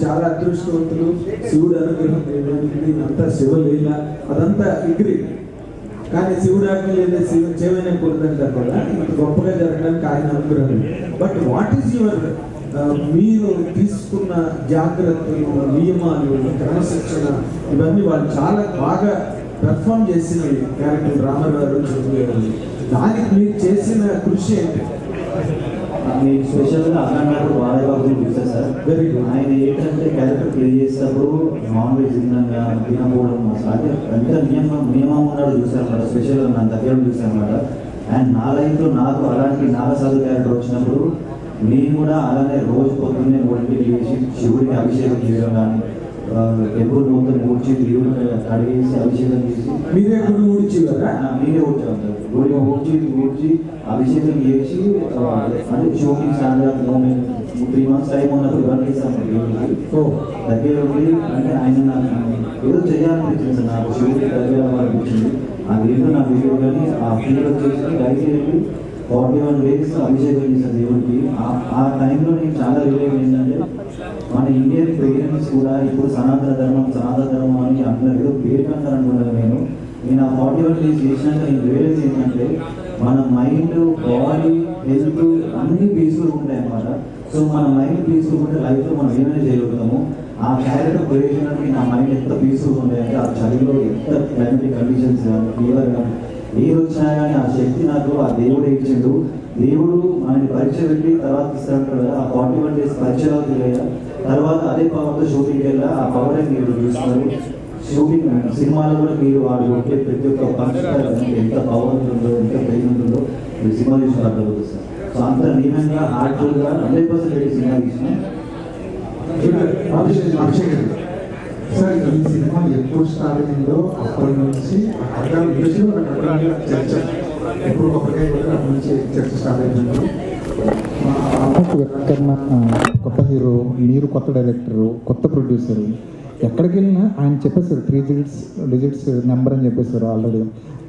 చాలా అదృష్టవంతులు, శివుడు అనుగ్రహం అంతా శివలీల అదంతా ఎగ్రీ. కానీ శివుడు ఆజ్ఞ లేదా శివుడు చేయమనే కూడదంటారు కదా, ఇంత గొప్పగా జరగడానికి ఆయన అనుగ్రహం. బట్ వాట్ ఈస్ యువర్ మీరు తీసుకున్న జాగ్రత్తలు, నియమాలు, క్రమశిక్షణ ఇవన్నీ వాళ్ళు చాలా బాగా పెర్ఫామ్ చేసిన క్యారెక్టర్ రామారావు గారు, దానికి మీరు చేసిన కృషి ఏంటి? మీకు స్పెషల్గా అన్నగారు బాలయ్యబాబు చూస్తారు సార్. Very good. ఆయన ఏంటంటే క్యారెక్టర్ ప్లే చేసేటప్పుడు నాన్ వెజ్ తినకపోవడం అసలు అంటే నియమం ఉన్నాడు చూసారు అన్నమాట. స్పెషల్గా నా దగ్గర చూసాను అనమాట. అండ్ నా లైఫ్లో నాకు అలాంటి నాగసాధు క్యారెక్టర్ వచ్చినప్పుడు నేను కూడా అలానే రోజు పొద్దున్నే 3కి లేచి శివుడికి అభిషేకం చేయడం కానీ, ఎప్పుడు మొత్తం ఊడ్చి దేవుడు కడిగేసి అభిషేకం చేసి మీరే గుడి ఊడ్చేవారా? మీరే ఊడ్చాం సార్. గుడి ఊడ్చి అభిషేకం చేసి అంటే షూటింగ్ స్టాండ్ 3 months టైం ఉన్నప్పుడు వర్క్ చేశాను దగ్గర ఉండి. అంటే ఆయన నాకు ఏదో చేయాలనిపించింది సార్, నాకు శివుడికి దగ్గర అనిపించింది. అదేంటో నా వీడియో కానీ ఆ ఫీల్ వచ్చేసి డైలీ వెళ్ళి 41 days అభిషేకం చేశాను దేవుడికి. ఆ టైంలో నేను చాలా రిలేట్ ఏంటంటే మన ఇండియన్ పేరెంట్స్ కూడా ఇప్పుడు సనాతన ధర్మం అని అంటున్నారు, ఏదో పేరు అంటారు అనుకుంటాను. నేను ఆ 41 days చేసినాక నేను రియలైజ్ ఏంటంటే మన మైండ్, బాడీ, హెల్త్ అన్నీ పీస్ఫుల్గా ఉంటాయి అన్నమాట. సో మన మైండ్ పీస్ఫుల్గా ఉంటే లైఫ్లో మనం ఏమైనా చేయగలుగుతాము. ఆ క్యారెక్టర్ క్రియేషన్కి నా మైండ్ ఎంత పీస్ఫుల్గా ఉంటాయంటే ఆ చలిలో ఎంత క్లైమేటిక్ కండిషన్స్ కానీ, ఫీవర్ కానీ ఏది వచ్చినా కానీ ఆ శక్తి నాకు ఆ దేవుడు ఇచ్చిండు. దేవుడు మనకి పరీక్ష పెట్టి తర్వాత ఇస్తాడు కదా, ఆ 41 days పరీక్షలో తెలియదు. తర్వాత అదే పవర్తో షూటింగ్ వెళ్ళా ఆ పవర్ మీరు చూస్తున్నారు. షూటింగ్ సినిమాలో కూడా మీరు వాడు ఒకే ప్రతి ఒక్క పంచ ఎంత పవర్ ఉంటుందో, ఎంత పెయిన్ ఉంటుందో మీరు సినిమా చూసి అర్థమవుతుంది సార్. సో అంత నిజంగా హార్ట్ఫుల్గా 100% పెట్టి సినిమా తీసిన సార్. ఈ సినిమా ఎప్పుడు స్టార్ట్ అయిందో అప్పటి నుంచి చర్చ ఎప్పుడు ఒకటే నుంచి చర్చ స్టార్ట్ అయిందండి. ఎక్కడన్నా కొత్త హీరో, మీరు కొత్త డైరెక్టరు, కొత్త ప్రొడ్యూసరు, ఎక్కడికి వెళ్ళినా ఆయన చెప్పేశారు 3 digits నెంబర్ అని చెప్పేశారు. ఆల్రెడీ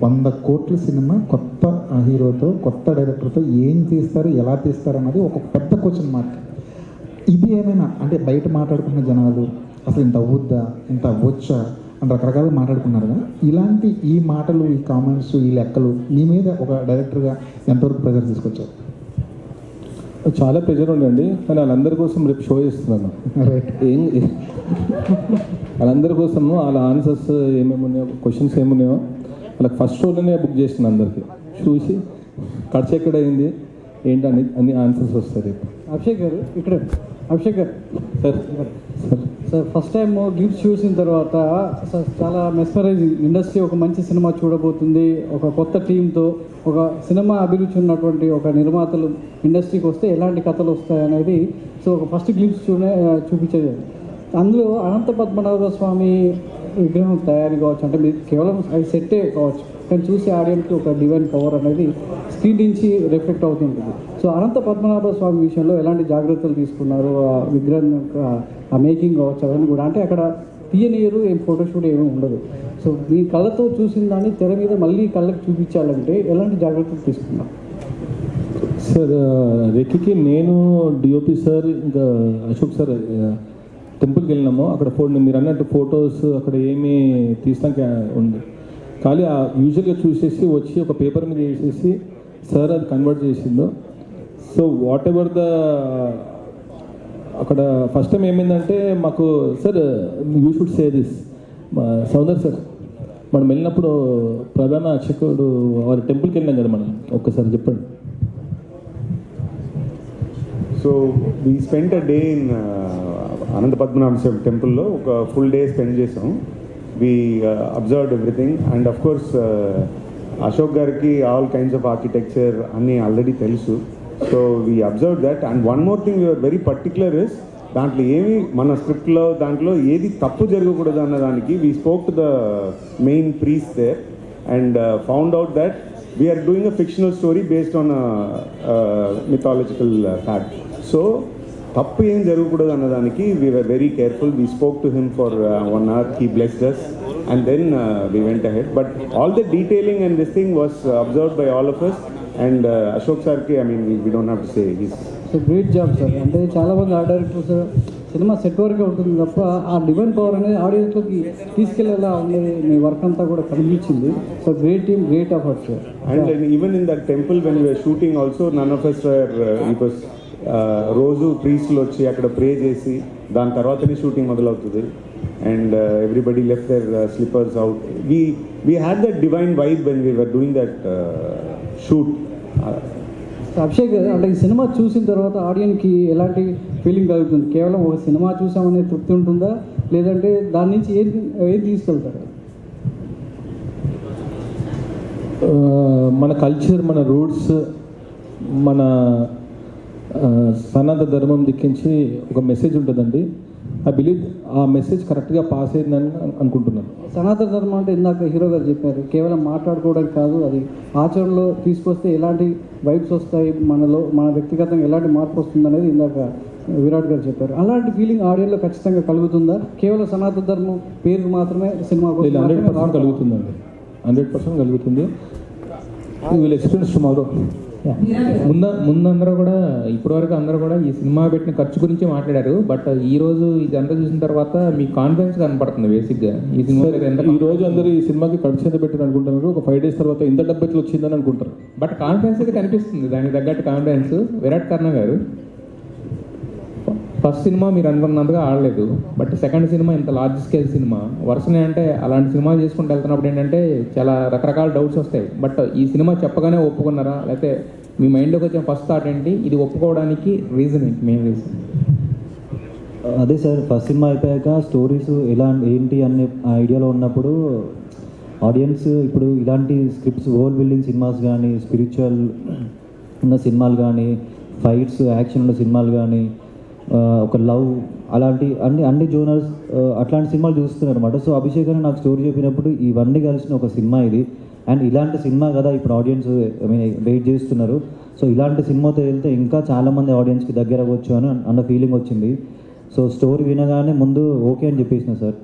100 కోట్ల సినిమా కొత్త హీరోతో, కొత్త డైరెక్టర్తో ఏం తీస్తారు, ఎలా తీస్తారు అన్నది ఒక పెద్ద క్వశ్చన్ మార్క్. ఇది ఏమైనా అంటే బయట మాట్లాడుకున్న జనాలు అసలు ఇంత అవ్వద్దా, ఇంత అవ్వచ్చా అని రకరకాలు మాట్లాడుకున్నారు కదా, ఇలాంటి ఈ మాటలు, ఈ కామెంట్స్, ఈ లెక్కలు మీ మీద ఒక డైరెక్టర్గా ఎంతవరకు ప్రెజర్ తీసుకొచ్చారు? చాలా ప్రెజర్ ఉండండి, కానీ వాళ్ళందరి కోసం రేపు షో చేస్తున్నాను. రైట్. వాళ్ళందరి కోసము వాళ్ళ ఆన్సర్స్ ఏమేమి ఉన్నాయో, క్వశ్చన్స్ ఏమున్నాయో వాళ్ళకి ఫస్ట్ షోలోనే బుక్ చేసిన అందరికీ చూసి ఖర్చు ఎక్కడ అయింది ఏంటని అన్ని ఆన్సర్స్ వస్తాయి రేపు. అభిషేక్ గారు ఇక్కడ, అభిషేక్ గారు sir sir first time gifts చూసిన తర్వాత సార్ చాలా మెస్మరైజింగ్. ఇండస్ట్రీ ఒక మంచి సినిమా చూడబోతుంది, ఒక కొత్త టీంతో ఒక సినిమా అభిరుచి ఉన్నటువంటి ఒక నిర్మాతలు ఇండస్ట్రీకి వస్తే ఎలాంటి కథలు వస్తాయనేది సో ఒక ఫస్ట్ గ్లిప్స్ చూపించేది. అందులో అనంత పద్మనాభ స్వామి విగ్రహం తయారీ కావచ్చు, అంటే మీరు కేవలం అది సెట్టే కావచ్చు, కానీ చూసే ఆడియన్స్కి ఒక డివైన్ పవర్ అనేది స్క్రీన్ నుంచి రిఫ్లెక్ట్ అవుతుంటుంది. సో అనంత పద్మనాభ స్వామి విషయంలో ఎలాంటి జాగ్రత్తలు తీసుకున్నారు? ఆ విగ్రహం ఆ మేకింగ్ కావచ్చు అవన్నీ కూడా, అంటే అక్కడ తీయనీయరు, ఏం ఫోటోషూట్ ఏమీ ఉండదు. సో మీ కళ్ళతో చూసిన దాన్ని తెర మీద మళ్ళీ కళ్ళకి చూపించాలంటే ఎలాంటి జాగ్రత్తలు తీసుకున్నారు? సార్ రెక్కికి నేను, డిఓపి సార్, ఇంకా అశోక్ సార్ టెంపుల్కి వెళ్ళినాము. అక్కడ మీరు అన్నట్టు ఫొటోస్ అక్కడ ఏమీ తీసినాక ఉంది, ఖాళీ యూజువల్గా చూసేసి వచ్చి ఒక పేపర్ మీద వేసేసి సార్ అది కన్వర్ట్ చేసిండు. సో వాట్ ఎవర్ అక్కడ ఫస్ట్ టైం ఏమైందంటే మాకు sir you should say this Soundar sir, మనం వెళ్ళినప్పుడు ప్రధాన అర్చకుడు వారి టెంపుల్కి వెళ్ళినాం కదా మనం, ఒక్కసారి చెప్పండి. So we spend a day in Anantha Padmanabha Swamy టెంపుల్లో ఒక ఫుల్ డే స్పెండ్ చేసాం. We observed everything and of course Ashok గారికి ఆల్ కైండ్స్ ఆఫ్ ఆర్కిటెక్చర్ అన్నీ ఆల్రెడీ తెలుసు. So we observe that. And one more thing we are very particular is దాంట్లో ఏమి మన స్క్రిప్ట్లో దాంట్లో ఏది తప్పు జరగకూడదు అన్నదానికి we spoke to the main priest there and found out that we are doing a fictional story based on mythological fact. So తప్పు ఏం జరగకూడదు అన్నదానికి we were very careful. We spoke to him for 1 hour. He blessed us and then we went ahead. But all the detailing and this thing was observed by all of us. And Ashok sir ki, I mean, we don't have to say, he's so great job sir. అంటే చాలామంది art directors cinema set వరకే ఉంటుంది తప్ప ఆ divine power అనేది ఆడియన్స్లోకి తీసుకెళ్లేలా ఉండేది మీ work అంతా కూడా కనిపించింది. So great team, great efforts. And even in that temple when we were shooting also, none of us were, it was రోజు ప్రీస్ట్లు వచ్చి అక్కడ ప్రే చేసి దాని తర్వాతనే షూటింగ్ మొదలవుతుంది. And everybody left their slippers out. We had that divine vibe when we were doing that shoot. Abhishek గారు, అంటే ఈ సినిమా చూసిన తర్వాత ఆడియన్స్కి ఎలాంటి ఫీలింగ్ కలుగుతుంది? కేవలం ఒక సినిమా చూసామనే తృప్తి ఉంటుందా, లేదంటే దాని నుంచి ఏం తీసుకెళ్తారు? మన కల్చర్, మన రూట్స్, మన సనాతన ధర్మం దిక్కించి ఒక మెసేజ్ ఉంటుందండి. ఐ బిలీవ్ ఆ మెసేజ్ కరెక్ట్గా పాస్ అయిందని అనుకుంటున్నాను. సనాతన ధర్మం అంటే ఇందాక హీరో గారు చెప్పారు, కేవలం మాట్లాడుకోవడానికి కాదు, అది ఆచరణలో తీసుకొస్తే ఎలాంటి వైబ్స్ వస్తాయి, మనలో మన వ్యక్తిగతంగా ఎలాంటి మార్పు వస్తుంది అనేది ఇందాక విరాట్ గారు చెప్పారు. అలాంటి ఫీలింగ్ ఆడియన్లో ఖచ్చితంగా కలుగుతుందా? కేవలం సనాతన ధర్మం పేరు మాత్రమే సినిమా 100% కలుగుతుందండి, 100% కలుగుతుంది. You will experience tomorrow. ముందందరూ కూడా ఇప్పటివరకు అందరూ కూడా ఈ సినిమా పెట్టిన ఖర్చు గురించి మాట్లాడారు. బట్ ఈ రోజు ఇదంతా చూసిన తర్వాత మీ కాన్ఫిడెన్స్ కనపడుతుంది బేసిక్గా ఈ సినిమా. ఈ రోజు అందరూ ఈ సినిమాకి ఖర్చు ఎంత పెట్టారు అనుకుంటున్నారు, ఒక 5 days తర్వాత ఇంత డబ్బు ఎట్లా వచ్చిందని అనుకుంటారు. బట్ కాన్ఫిడెన్స్ అయితే కనిపిస్తుంది, దానికి తగ్గట్టు కాన్ఫిడెన్స్. విరాట్ కర్ణ గారు ఫస్ట్ సినిమా మీరు అనుకున్నంతగా ఆడలేదు, బట్ సెకండ్ సినిమా ఇంత లార్జ్ స్కేల్ సినిమా వరుసనే అంటే అలాంటి సినిమాలు చేసుకుంటూ వెళ్తున్నప్పుడు ఏంటంటే చాలా రకరకాల డౌట్స్ వస్తాయి. బట్ ఈ సినిమా చెప్పగానే ఒప్పుకున్నారా, లేకపోతే మీ మైండ్లోకి వచ్చిన ఫస్ట్ థాట్ ఏంటి, ఇది ఒప్పుకోవడానికి రీజన్ ఏంటి, మెయిన్ రీజన్? అదే సార్, ఫస్ట్ సినిమా అయిపోయాక స్టోరీస్ ఎలా ఏంటి అనే ఐడియాలో ఉన్నప్పుడు ఆడియన్స్ ఇప్పుడు ఇలాంటి స్క్రిప్ట్స్, వరల్డ్ బిల్డింగ్ సినిమాస్ కానీ, స్పిరిచువల్ ఉన్న సినిమాలు కానీ, ఫైట్స్, యాక్షన్ ఉన్న సినిమాలు కానీ, ఒక లవ్, అలాంటి అన్ని జోనర్స్ అట్లాంటి సినిమాలు చూస్తున్నారు అనమాట. సో అభిషేక్ అని నాకు స్టోరీ చెప్పినప్పుడు ఇవన్నీ కలిసిన ఒక సినిమా ఇది, అండ్ ఇలాంటి సినిమా కదా ఇప్పుడు ఆడియన్స్ వెయిట్ చేస్తున్నారు. సో ఇలాంటి సినిమాతో వెళ్తే ఇంకా చాలామంది ఆడియన్స్కి దగ్గర అవ్వచ్చు అన్న ఫీలింగ్ వచ్చింది. సో స్టోరీ వినగానే ముందు ఓకే అని చెప్పేసిన సార్.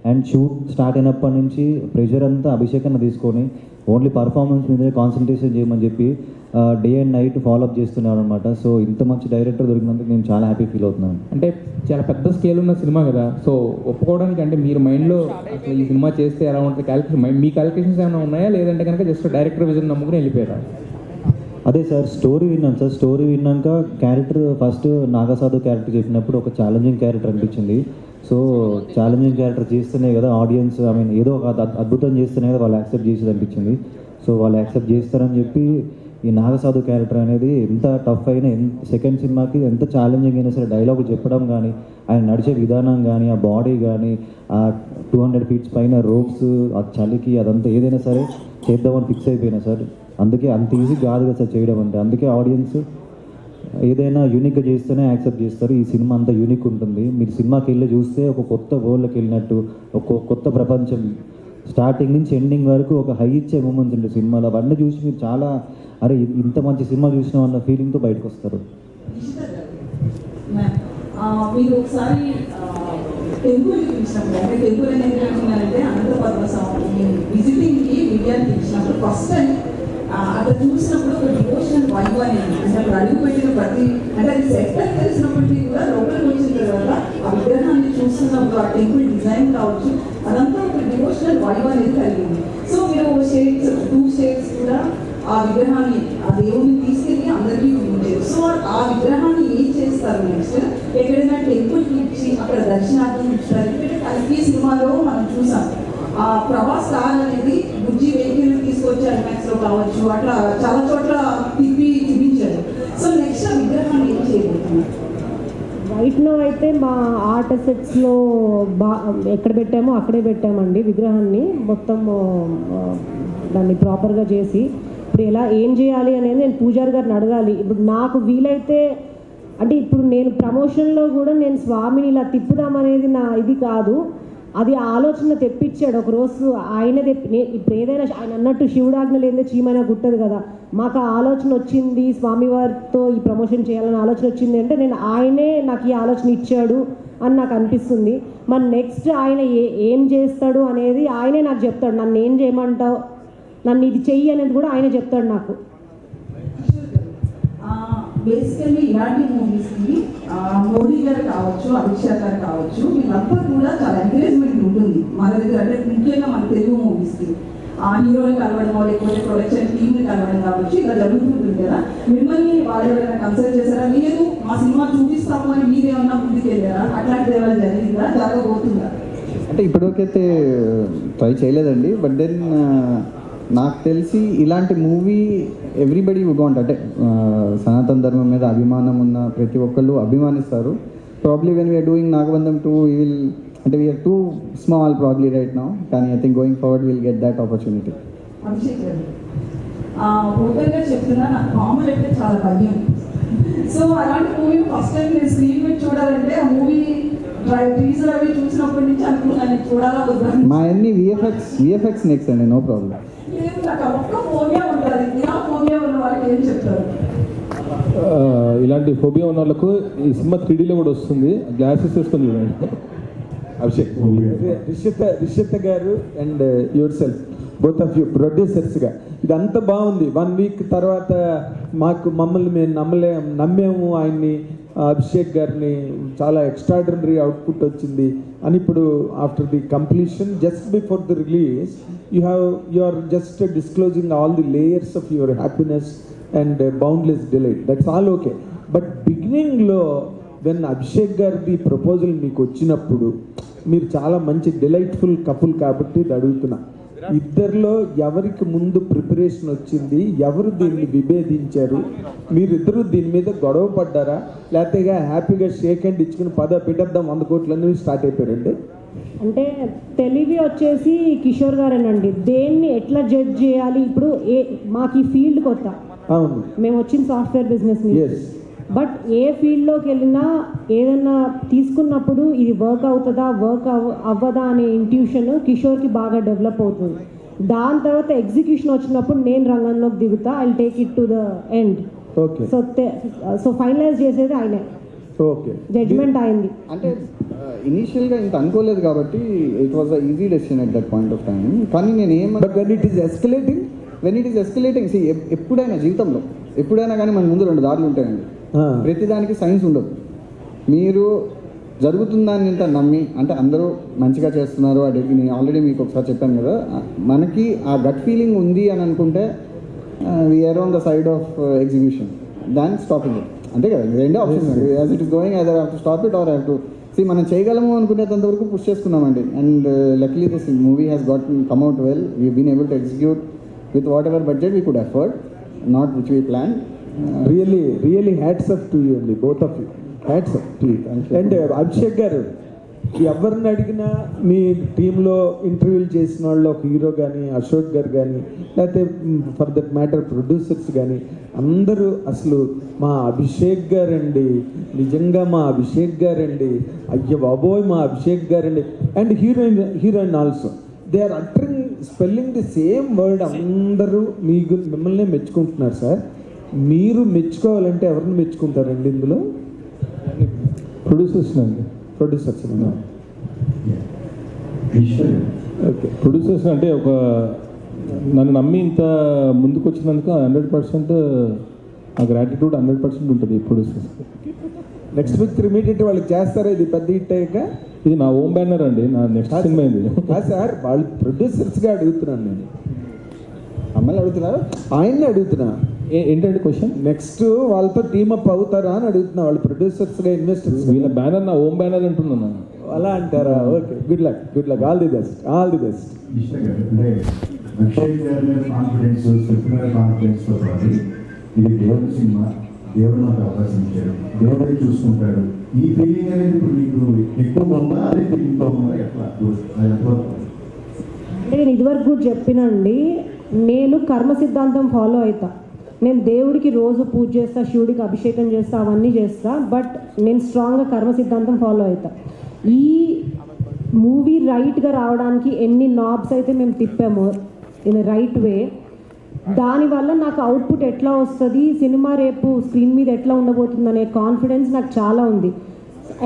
అండ్ షూట్ స్టార్ట్ అయినప్పటి నుంచి ప్రెషర్ అంతా అభిషేక్ అన్న తీసుకొని ఓన్లీ పర్ఫార్మెన్స్ మీదే కాన్సన్ట్రేషన్ చేయమని చెప్పి డే అండ్ నైట్ ఫాలోఅప్ చేస్తున్నాడు అనమాట. సో ఇంత మంచి డైరెక్టర్ దొరికినందుకు నేను చాలా హ్యాపీ ఫీల్ అవుతున్నాను. అంటే చాలా పెద్ద స్కేల్ ఉన్న సినిమా కదా, సో ఒప్పుకోవడానికి అంటే మీరు మైండ్లో అసలు ఈ సినిమా చేస్తే ఎలా ఉంటుంది క్యాలిక్యులేషన్, మీ క్యాలిక్యులేషన్స్ ఏమైనా ఉన్నాయా, లేదంటే కనుక జస్ట్ డైరెక్టర్ విజన్ నమ్ముకుని వెళ్ళిపోయారా? అదే సార్, స్టోరీ విన్నాను సార్. స్టోరీ విన్నాక క్యారెక్టర్ ఫస్ట్ నాగసాధు క్యారెక్టర్ చెప్పినప్పుడు ఒక ఛాలెంజింగ్ క్యారెక్టర్ అనిపించింది. సో ఛాలెంజింగ్ క్యారెక్టర్ చేస్తేనే కదా ఆడియన్స్, ఏదో ఒక అద్భుతం చేస్తేనే కదా వాళ్ళు యాక్సెప్ట్ చేసేది అనిపించింది. సో వాళ్ళు యాక్సెప్ట్ చేస్తారని చెప్పి ఈ నాగసాధు క్యారెక్టర్ అనేది ఎంత టఫ్ అయినా, సెకండ్ సినిమాకి ఎంత ఛాలెంజింగ్ అయినా సరే డైలాగ్ చెప్పడం కానీ, ఆయన నడిచే విధానం కానీ, ఆ బాడీ కానీ, ఆ 200 feet పైన రోప్స్, ఆ చలికి అదంతా ఏదైనా సరే చేద్దామని ఫిక్స్ అయిపోయినా సార్. అందుకే అంత ఈజీ కాదు కదా సార్ చేయడం అంటే. అందుకే ఆడియన్స్ ఏదైనా యూనిక్గా చేస్తేనే యాక్సెప్ట్ చేస్తారు. ఈ సినిమా అంతా యూనిక్ ఉంటుంది. మీరు సినిమాకి వెళ్ళి చూస్తే ఒక కొత్త వరల్డ్కి వెళ్ళినట్టు, ఒక కొత్త ప్రపంచం, స్టార్టింగ్ నుంచి ఎండింగ్ వరకు ఒక హై ఇచ్చే మూమెంట్స్ ఉంటాయి సినిమాలో. అవన్నీ చూసి మీరు చాలా అరే ఇంత మంచి సినిమా చూసినాం అన్న ఫీలింగ్తో బయటకు వస్తారు. మీరు ఒకసారి టెంపుల్ చూసినప్పుడు, అంటే టెంపుల్ అనేది ఏంటంటే అనంత పద్మస్వామి విజిటింగ్కి విద్యార్థి ఇచ్చినప్పుడు ఫస్ట్ టైం అక్కడ చూసినప్పుడు ఒక డివోషనల్ వైబ్ అనేది, అంటే అక్కడ అడుగు పెట్టిన ప్రతి, అంటే అది సెట్ అని తెలిసినప్పటికీ కూడా లోపలికి వచ్చిన తర్వాత ఆ విగ్రహాన్ని చూస్తున్నప్పుడు ఆ టెంపుల్ డిజైన్ కావచ్చు, అదంతా ఒక డివోషనల్ వైబ్ అనేది కలిగింది. సో మీరు షేడ్స్, 2 shades కూడా ఆ విగ్రహాన్ని, ఆ దేవుడిని తీసుకెళ్ళి అందరికీ చూపించారు. సో ఆ విగ్రహాన్ని ఏం చేస్తారు నెక్స్ట్, ఎక్కడైనా టెంపుల్కి ఇచ్చి అక్కడ దర్శనార్థం ఇచ్చారు. ఈ సినిమాలో మనం చూసాం ఆ ప్రవాస్ కార్ అనేది బుజ్జి వెహికల్ తీసుకొచ్చి ఐమాక్స్లో కావచ్చు, అట్లా చాలా చోట్ల తిప్పి చూపించారు. సో నెక్స్ట్ ఆ విగ్రహాన్ని ఏం చేయబోతున్నారు? వైట్నో అయితే మా ఆర్ట్ అసెట్స్లో ఎక్కడ పెట్టామో అక్కడే పెట్టామండి విగ్రహాన్ని. మొత్తం దాన్ని ప్రాపర్గా చేసి ఇప్పుడు ఎలా ఏం చేయాలి అనేది నేను పూజారి గారిని అడగాలి. ఇప్పుడు నాకు వీలైతే, అంటే ఇప్పుడు నేను ప్రమోషన్లో కూడా నేను స్వామిని ఇలా తిప్పుదామనేది నా ఇది కాదు, అది ఆలోచన తెప్పించాడు ఒకరోజు ఆయనే ఇప్పుడు ఏదైనా ఆయన అన్నట్టు శివుడాజ్ఞ లేదే చీమైనా గుట్టదు కదా. మాకు ఆ ఆలోచన వచ్చింది, స్వామివారితో ఈ ప్రమోషన్ చేయాలని ఆలోచన వచ్చింది అంటే నేను ఆయనే నాకు ఈ ఆలోచన ఇచ్చాడు అని నాకు అనిపిస్తుంది. మరి నెక్స్ట్ ఆయన ఏం చేస్తాడు అనేది ఆయనే నాకు చెప్తాడు. నన్ను ఏం చేయమంటావు, నన్ను ఇది చెయ్యి అనేది కూడా ఆయనే చెప్తాడు నాకు. బేసికల్లీ ఇలాంటి మూవీస్కి మోడీ గారు కావచ్చు, అమిత్ షా గారు కావచ్చు, వీళ్ళంతా కూడా చాలా ఎంకరేజ్మెంట్ ఉంటుంది మన దగ్గర. అంటే ముఖ్యంగా మన తెలుగు మూవీస్కి ఆ హీరోని కలవడమో లేకపోతే ప్రొడక్షన్ టీమ్ని కలవడం కావచ్చు, ఇలా జరుగుతుంటుంది కదా. మిమ్మల్ని వాళ్ళు ఎవరైనా కన్సల్ట్ చేశారా? లేదు మా సినిమా చూపిస్తాము అని మీరేమన్నా ముందుకు వెళ్ళారా? అట్లాంటిది ఏమైనా జరిగిందా, జరగబోతుందా? అంటే ఇప్పటివరకైతే ట్రై చేయలేదండి. బట్ దెన్ నాకు తెలిసి ఇలాంటి మూవీ ఎవ్రీబడి వుడ్ వాంట్. అంటే సనాతన ధర్మం మీద అభిమానం ఉన్న ప్రతి ఒక్కళ్ళు అభిమానిస్తారు. Probably when we are doing Nagabandham 2 we will, అంటే we are too small probably right now, కానీ I think going forward will get that opportunity. Abhishek గారు ఓపెన్గా చెప్తున్నా, నాకు మామూలు అంటే చాలా భయం. సో అలాంటి మూవీ ఫస్ట్ టైం నేను స్క్రీన్ మీద చూడాలంటే ఆ మూవీ టీజర్ అవి చూసినప్పటి నుంచి అనుకున్నాను చూడాలా వద్దా. మా అన్ని విఎఫ్ఎక్స్ నెక్స్ట్ అండి, నో ప్రాబ్లం. లేదు నాకు ఒక్క ఫోబియా ఉంటుంది. ఇలా ఫోబియా ఉన్న వాళ్ళకి ఏం చెప్తారు? ఇలాంటి ఫోబియా ఉన్న వాళ్ళకు ఈ సినిమా 3Dలో కూడా వస్తుంది, గ్లాసెస్ వేసుకొని చూడండి. అభిషేక్, రిషిత గారు and yourself both of you ప్రొడ్యూసర్స్గా ఇదంతా బాగుంది. 1 వీక్ తర్వాత మమ్మల్ని మేము నమ్మాము ఆయన్ని, అభిషేక్ గారిని, చాలా ఎక్స్ట్రాడినరీ అవుట్పుట్ వచ్చింది అని. ఇప్పుడు after the completion, just before the release, you are just disclosing all the layers of your happiness and boundless delight. That's all okay. But బిగినింగ్లో వెన్ అభిషేక్ గారిది ప్రపోజల్ మీకు వచ్చినప్పుడు, మీరు చాలా మంచి డిలైట్ఫుల్ కపుల్ కాబట్టి ఇది అడుగుతున్నా, ఇద్దరిలో ఎవరికి ముందు ప్రిపరేషన్ వచ్చింది, ఎవరు దీన్ని విభేదించారు, మీరిద్దరూ దీని మీద గొడవ పడ్డారా, లేకపోతే హ్యాపీగా షేక్ హ్యాండ్ ఇచ్చుకుని పెట్టేద్దాం 100 కోట్లని స్టార్ట్ అయిపోయారండి? అంటే తెలివి వచ్చేసి కిషోర్ గారేనండి. దేన్ని ఎట్లా జడ్జ్ చేయాలి, ఇప్పుడు మాకు ఈ ఫీల్డ్ కొత్త, అవును, మేము వచ్చిన సాఫ్ట్వేర్ బిజినెస్ నుంచి. బట్ ఏ ఫీల్డ్లోకి వెళ్ళినా ఏదన్నా తీసుకున్నప్పుడు ఇది వర్క్ అవుతుందా అవ్వదా అనే ఇంట్యూషన్ కిషోర్కి బాగా డెవలప్ అవుతుంది. దాని తర్వాత ఎగ్జిక్యూషన్ వచ్చినప్పుడు నేను రంగంలోకి దిగుతా, I take it to the end. So finalize చేసేది ఆయనే, జడ్జ్మెంట్ అయింది. అంటే ఇనీషియల్గా ఇంత అనుకోలేదు కాబట్టి it was a easy decision at that point of time. కానీ నేను వెన్ ఇట్ ఈస్ ఎస్కలేటింగ్ ఎప్పుడైనా జీవితంలో ఎప్పుడైనా కానీ మన ముందు 2 దారులు ఉంటాయండి. ప్రతిదానికి సైన్స్ ఉండదు. మీరు జరుగుతుందాన్ని ఇంత నమ్మి, అంటే అందరూ మంచిగా చేస్తున్నారు అడిగి, నేను ఆల్రెడీ మీకు ఒకసారి చెప్పాను కదా, మనకి ఆ గట్ ఫీలింగ్ ఉంది అని అనుకుంటే we are on the side of execution, దాన్ని స్టాపింగ్ ఇట్. అంతే కదా, 2 options. As it is going, either have to stop it or have to see. మనం చేయగలము అనుకునేంత వరకు పుష్ చేసుకున్నామండి. And luckily this movie has got come out well. We been able to execute with whatever budget we could afford, not which we planned. Really hats off to you, both of you. Hats off to you. And Abhishek garu, ఎవరిని అడిగినా మీ టీంలో ఇంటర్వ్యూలు చేసిన వాళ్ళు, ఒక hero కానీ, అశోక్ గారు కానీ, లేకపోతే ఫర్ దట్ మ్యాటర్ ప్రొడ్యూసర్స్ కానీ, అందరూ అసలు మా అభిషేక్ గారండి, నిజంగా మా అభిషేక్ గారండి, అయ్య బాబోయ్ మా అభిషేక్ గారండి, and heroine also, they are uttering spelling the same word. అందరూ మిమ్మల్ని మెచ్చుకుంటున్నారు సార్. మీరు మెచ్చుకోవాలంటే ఎవరిని మెచ్చుకుంటారండి ఇందులో? ప్రొడ్యూసర్స్ అండి. Producers okay. ప్రొడ్యూసర్స్ అంటే ఒక నన్ను నమ్మి ఇంత ముందుకు వచ్చినందుకు 100% ఆ గ్రాటిట్యూడ్ 100% ఉంటుంది ప్రొడ్యూసర్స్. నెక్స్ట్ వీక్ ఇమీడియట్ వాళ్ళకి చేస్తారా? ఇది పెద్ద హిట్ అయ్యాక ఇది నా ఓన్ బ్యానర్ అండి, నా నెక్స్ట్ సినిమా ఇది. సార్ వాళ్ళు ప్రొడ్యూసర్స్గా అడుగుతున్నాను నేను, అమ్మాయిలు అడుగుతున్నారు, ఆయన్ని అడుగుతున్నా. ఏంటంటే క్వశ్చన్? నెక్స్ట్ వాళ్ళతో టీమప్ అవుతారా అని అడుగుతున్నా. వాళ్ళు ప్రొడ్యూసర్స్గా ఇన్వెస్టర్స్, వీళ్ళ బ్యానర్ నా ఓన్ బ్యానర్ అంటున్నాను. అలా అంటారా? Okay, good luck, all the best. అంటే అభిషేక్ గారి మీద కాన్ఫిడెన్స్, స్క్రిప్ట్ మీద కాన్ఫిడెన్స్తో పాటు ఇది దేవుడి సినిమా, దేవుడు నాకు అవకాశం ఇచ్చాడు, దేవుడే చూసుకుంటాడు, ఈ ఫీలింగ్ అనేది ఇప్పుడు మీకు ఎక్కువ ఉందా? అదే ఫీలింగ్తో ఉందా? ఎట్లా? అంటే నేను ఇదివరకు కూడా చెప్పినండి, నేను కర్మ సిద్ధాంతం ఫాలో అవుతా. నేను దేవుడికి రోజు పూజ చేస్తా, శివుడికి అభిషేకం చేస్తా, అవన్నీ చేస్తా. బట్ నేను స్ట్రాంగ్గా కర్మ సిద్ధాంతం ఫాలో అవుతా. ఈ మూవీ రైట్గా రావడానికి ఎన్ని నాబ్స్ అయితే మేము తిప్పామో ఇన్ రైట్ వే, దానివల్ల నాకు అవుట్పుట్ ఎట్లా వస్తుంది, సినిమా రేపు స్క్రీన్ మీద ఎట్లా ఉండబోతుంది అనే కాన్ఫిడెన్స్ నాకు చాలా ఉంది.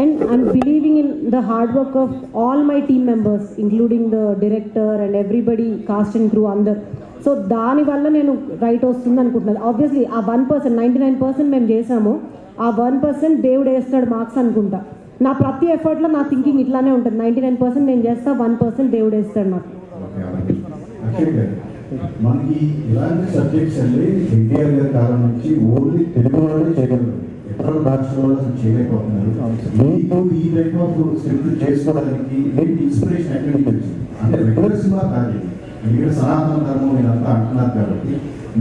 And I'm believing in the hard work of all my team members, including the director and everybody, cost and crew అందరు. సో దానివల్ల నేను రైట్ వస్తుంది అనుకుంటున్నాను. ఆబ్వియస్లీ ఆ 1%, 99% మేము చేసాము, ఆ 1% దేవుడు వేస్తాడు మార్క్స్ అనుకుంటా. నా ప్రతి ఎఫర్ట్లో నా థింకింగ్ ఇట్లానే ఉంటుంది. 99% నేను చేస్తా, 1% దేవుడు వేస్తాడు నాకు. మనకి ఇలాంటి సబ్జెక్ట్స్ అంటే ఎన్టీఆర్ గారి కాలం నుంచి ఓన్లీ తెలుగు వాళ్ళే చేయగలరు, ఇతర రాష్ట్రాల వాళ్ళు అసలు చేయలేకపోతున్నారు. మీకు ఈ టైప్ ఆఫ్ స్క్రిప్ట్ చేసుకోవడానికి మీకు ఇన్స్పిరేషన్ ఎక్కడి నుంచి వచ్చింది? అంటే రెగ్యులర్ సినిమా కాదు, మీరు సనాతన ధర్మం ఇదంతా అంటున్నారు కాబట్టి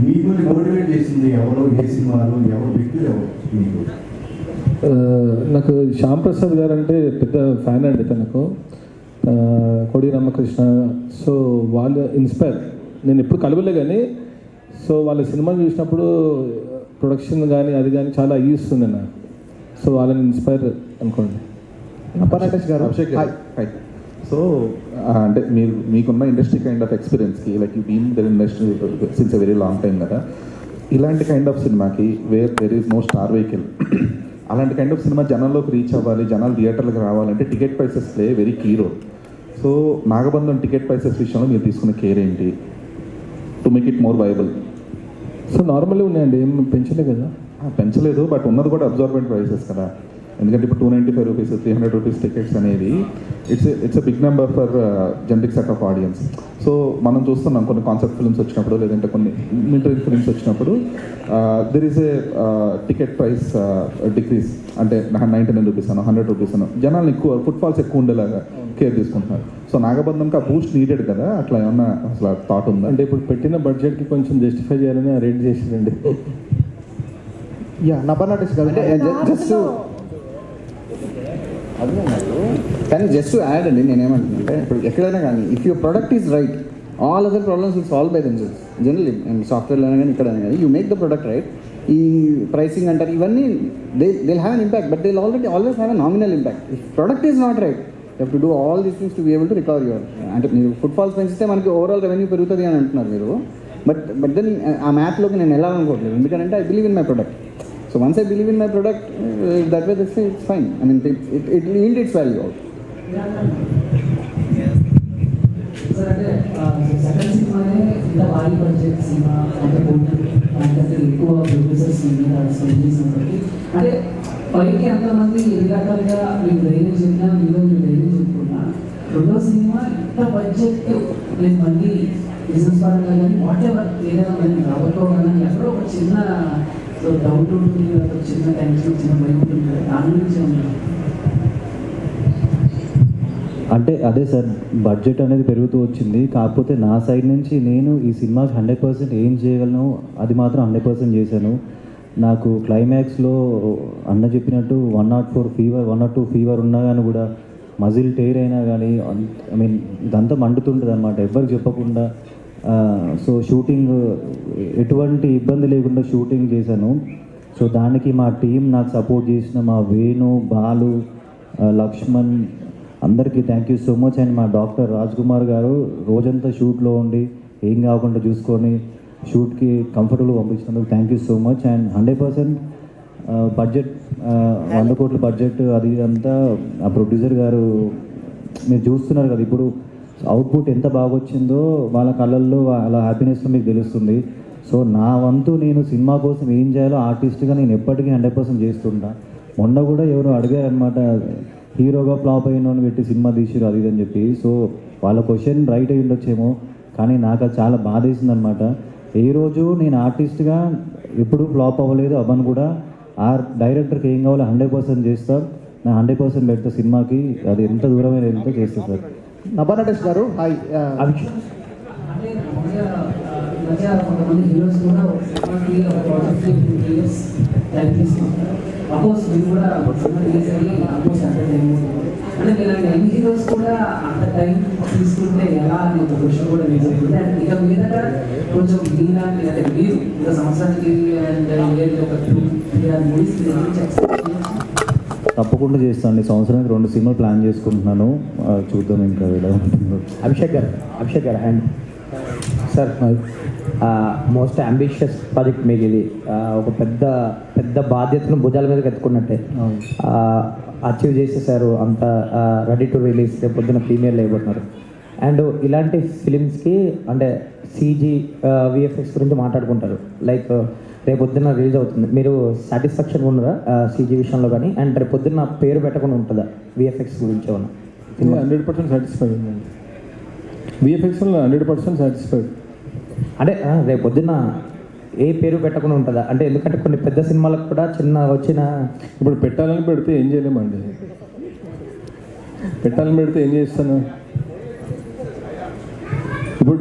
మీకు మోటివేట్ చేసింది ఎవరు, ఏ సినిమాలు, ఎవరు వ్యక్తులు, ఎవరు మీకు? నాకు శ్యామ్ ప్రసాద్ గారు అంటే పెద్ద ఫ్యాన్ అండి తనకు, కోడి రామకృష్ణ. సో వాళ్ళు ఇన్స్పైర్, నేను ఎప్పుడు కలవలే కానీ సో వాళ్ళ సినిమాలు చూసినప్పుడు ప్రొడక్షన్ కానీ అది కానీ చాలా ఈస్తుంది నాకు. సో వాళ్ళని ఇన్స్పైర్ అనుకోండి. నటేష్ గారు, సో అంటే మీకున్న ఇండస్ట్రీ కైండ్ ఆఫ్ ఎక్స్పీరియన్స్కి, like you been there industry since a very long time కదా, ఇలాంటి కైండ్ ఆఫ్ సినిమాకి where there is no star vehicle, అలాంటి కైండ్ ఆఫ్ సినిమా జనాల్లోకి రీచ్ అవ్వాలి, జనాలు థియేటర్లకు రావాలంటే ticket prices play very key role. So Nagabandham ticket prices విషయంలో మీరు తీసుకునే కేర్ ఏంటి to make it more viable? So నార్మల్గా ఉన్నాయండి, ఏం పెంచలే కదా. పెంచలేదు, బట్ ఉన్నది కూడా అబ్జార్బెంట్ ప్రైసెస్ కదా. ఎందుకంటే ఇప్పుడు 295 రూపీస్ 300 రూపీస్ టికెట్స్ అనేది it's a big number for generic set of audience. So మనం చూస్తున్నాం కొన్ని కాన్సెప్ట్ ఫిల్మ్స్ వచ్చినప్పుడు, లేదంటే కొన్ని మిలిటరీ ఫిల్మ్స్ వచ్చినప్పుడు there is a ticket price decrease, అంటే 99 రూపీస్ అనో 100 రూపీస్ అనో జనాలు ఎక్కువ ఫుట్ఫాల్స్ ఎక్కువ ఉండేలాగా కేర్ తీసుకుంటున్నారు. సో నాగబంధంకి ఆ బూస్ట్ నీడెడ్ కదా, అట్లా ఏమన్నా అసలు థాట్ ఉందా? అంటే ఇప్పుడు పెట్టిన బడ్జెట్కి కొంచెం జస్టిఫై చేయాలని రేట్ చేసిందండి. యా నటేష్ గారు, జస్ట్ కానీ జస్ట్ యాడ్ అండి, నేనేమంటున్నానంటే ఇప్పుడు ఎక్కడైనా కానీ if your product is right, all other problems will solve by themselves. Generally సాఫ్ట్వేర్లో అయినా కానీ ఇక్కడైనా కానీ you make the product right. ఈ ప్రైసింగ్ అంటారు ఇవన్నీ they have an impact, but they always have a nominal impact. If product is not right, you have to do all these things to be able to recover your. అంటే మీరు footfalls పెంచితే మనకి overall revenue పెరుగుతుంది అని అంటున్నారు మీరు, but then ఆ మ్యాథ్లోకి నేను వెళ్ళాలనుకోవట్లేదు, ఎందుకంటే I believe in my product. So once I believe in my product, that way they say it's fine. I mean, it yield its value out. Sir, second cinema ఇంత భారీ budget cinema అంటే ఎక్కువ producers అంటే పైకి ఎంతమంది ఎన్ని రకాలుగా మీకు ధైర్యం చెప్పినా మీరు ధైర్యం చెప్పుకున్నా, రెండో సినిమా ఇంత బడ్జెట్ నేను మళ్ళీ బిజినెస్ పరంగా కానీ వాట్ ఎవర్ ఏదైనా నేను రాబట్టుకోవాలని ఎక్కడో ఒక చిన్న డౌట్ ఉంటుంది, చిన్న టెన్షన్, చిన్న భయం ఉంటుంది, దాని గురించి అంటే అదే సార్, బడ్జెట్ అనేది పెరుగుతూ వచ్చింది. కాకపోతే నా సైడ్ నుంచి నేను ఈ సినిమాకి 100% ఏం చేయగలను అది మాత్రం 100% చేశాను. నాకు క్లైమాక్స్లో అన్న చెప్పినట్టు 104 ఫీవర్ 102 ఫీవర్ ఉన్నా కానీ కూడా, మజిల్ టైర్ అయినా కానీ, ఐ మీన్ ఇదంతా మండుతుంటుంది అనమాట ఎవరికి చెప్పకుండా. సో షూటింగ్ ఎటువంటి ఇబ్బంది లేకుండా షూటింగ్ చేశాను. సో దానికి మా టీం నాకు సపోర్ట్ చేసిన మా వేణు, బాలు, లక్ష్మణ్ అందరికీ thank you so much. And మా డాక్టర్ రాజ్ కుమార్ గారు రోజంతా షూట్లో ఉండి ఏం కాకుండా చూసుకొని షూట్కి కంఫర్టబుల్గా పంపించినందుకు thank you so much. And 100% budget 100 కోట్ల బడ్జెట్ అది అంతా ఆ ప్రొడ్యూసర్ గారు మీరు చూస్తున్నారు కదా, ఇప్పుడు అవుట్పుట్ ఎంత బాగా వచ్చిందో వాళ్ళ కళ్ళల్లో వాళ్ళ హ్యాపీనెస్లో మీకు తెలుస్తుంది. సో నా వంతు నేను సినిమా కోసం ఏం చేయాలో ఆర్టిస్ట్గా నేను ఎప్పటికీ 100% చేస్తుంటా. మొన్న కూడా ఎవరు అడిగారు అనమాట, హీరోగా ఫ్లాప్ అయిన పెట్టి సినిమా తీసిరు అది అని చెప్పి. సో వాళ్ళ క్వశ్చన్ రైట్ అయి ఉండొచ్చేమో, కానీ నాకు అది చాలా బాధ వేసింది అనమాట. ఏ రోజు నేను ఆర్టిస్ట్గా ఎప్పుడు ఫ్లాప్ అవ్వలేదు, అవ్వను కూడా. ఆ డైరెక్టర్కి ఏం కావాలో 100% చేస్తా, నా 100% పెడతా సినిమాకి, అది ఎంత దూరమైన వెళ్తే చేస్తా సార్. నటేష్ గారు, హాయ్. మధ్య కొంతమంది హీరోస్ కూడా టైం తీసుకుంటారు. అపోజ్ మీరు కూడా రిలీజ్ అయ్యి ఆల్మోస్ట్ అంత టైం అంటే ఇలాంటి అన్ని హీరోస్ కూడా అంత టైం తీసుకుంటే ఎలా అని ఒక క్వశ్చన్ కూడా మీరు చెప్తుంది. అండ్ ఇక మీదట కొంచెం మీలాంటి అంటే మీరు ఒక సంవత్సరానికి ఒక 2-3 మూవీస్ తప్పకుండా చేస్తాను. సంవత్సరానికి 2 సినిమాలు ప్లాన్ చేసుకుంటున్నాను, చూద్దాం ఇంకా ఎలా ఉంటుందో. అభిషేక్ గారు and sir, most ambitious project మీకు ఇది. ఒక పెద్ద బాధ్యతను భుజాల మీదకి ఎత్తుకున్నట్టే అచీవ్ చేసేసారు. అంత రెడీ టు రిలీజ్, రేపు పొద్దున ప్రీమియర్ లేకపోతున్నారు. అండ్ ఇలాంటి ఫిలిమ్స్కి అంటే సీజీ విఎఫ్ఎక్స్ గురించి మాట్లాడుకుంటారు. లైక్ రేపు పొద్దున్న రిలీజ్ అవుతుంది, మీరు సాటిస్ఫాక్షన్ ఉన్నారా సీజీ విషయంలో కానీ? అండ్ రేపు పొద్దున్న పేరు పెట్టకుండా ఉంటుందా విఎఫ్ఎక్స్ గురించి ఏమన్నా? 100% సాటిస్ఫైడ్ ఉందండి. విఎఫ్ఎక్స్లో 100% సాటిస్ఫైడ్. అంటే రేపు పొద్దున్న ఏ పేరు పెట్టకుండా ఉంటుందా? అంటే ఎందుకంటే కొన్ని పెద్ద సినిమాలకు కూడా చిన్న వచ్చిన ఇప్పుడు పెట్టాలని పెడితే ఏం చేయలేమండి. పెట్టాలని పెడితే ఏం చేస్తాను? ఇప్పుడు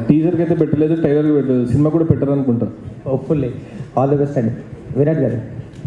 టీజర్కి అయితే పెట్టలేదు, ట్రైలర్కి పెట్టలేదు, సినిమా కూడా పెట్టారనుకుంటా. హోప్ఫుల్లీ ఆల్ ది బెస్ట్ అండి విరాట్ గారు.